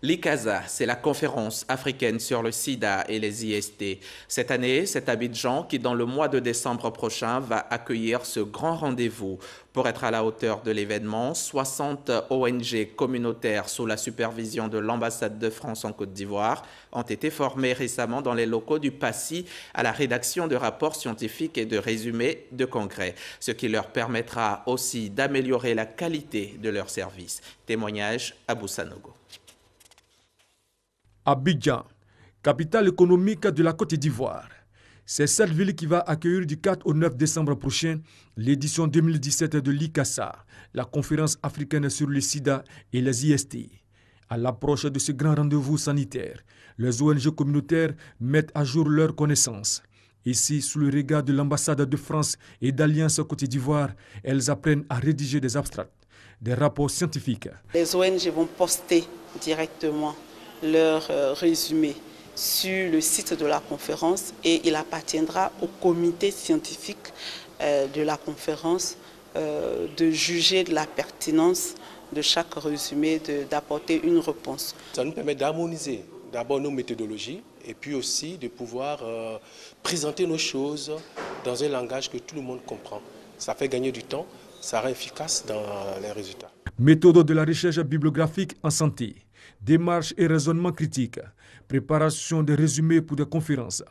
L'ICASA, c'est la conférence africaine sur le sida et les IST. Cette année, c'est Abidjan qui, dans le mois de décembre prochain, va accueillir ce grand rendez-vous. Pour être à la hauteur de l'événement, 60 ONG communautaires sous la supervision de l'ambassade de France en Côte d'Ivoire ont été formées récemment dans les locaux du PACI à la rédaction de rapports scientifiques et de résumés de congrès, ce qui leur permettra aussi d'améliorer la qualité de leurs services. Témoignage à Boussanogo. Abidjan, capitale économique de la Côte d'Ivoire. C'est cette ville qui va accueillir du 4 au 9 décembre prochain l'édition 2017 de l'ICASA, la conférence africaine sur le sida et les IST. À l'approche de ce grand rendez-vous sanitaire, les ONG communautaires mettent à jour leurs connaissances. Ici, sous le regard de l'ambassade de France et d'Alliance Côte d'Ivoire, elles apprennent à rédiger des abstracts, des rapports scientifiques. Les ONG vont poster directement leur résumé sur le site de la conférence et il appartiendra au comité scientifique de la conférence de juger de la pertinence de chaque résumé, d'apporter une réponse. Ça nous permet d'harmoniser d'abord nos méthodologies et puis aussi de pouvoir présenter nos choses dans un langage que tout le monde comprend. Ça fait gagner du temps, ça rend efficace dans les résultats. Méthode de la recherche bibliographique en santé, démarche et raisonnement critique, préparation des résumés pour des conférences.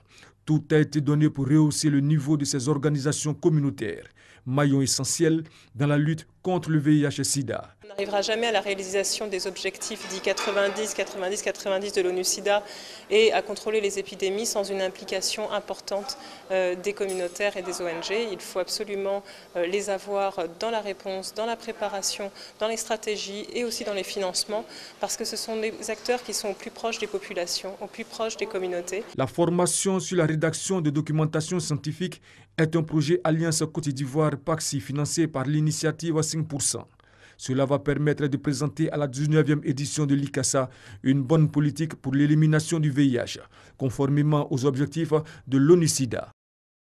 Tout a été donné pour rehausser le niveau de ces organisations communautaires, maillon essentiel dans la lutte contre le VIH-Sida. On n'arrivera jamais à la réalisation des objectifs dits 90-90-90 de l'ONU-SIDA et à contrôler les épidémies sans une implication importante des communautaires et des ONG. Il faut absolument les avoir dans la réponse, dans la préparation, dans les stratégies et aussi dans les financements parce que ce sont des acteurs qui sont au plus proches des populations, au plus proches des communautés. La formation sur la rédaction de documentation scientifique est un projet Alliance Côte d'Ivoire PACSI financé par l'initiative 5%. Cela va permettre de présenter à la 19e édition de l'ICASA une bonne politique pour l'élimination du VIH, conformément aux objectifs de l'ONU-SIDA.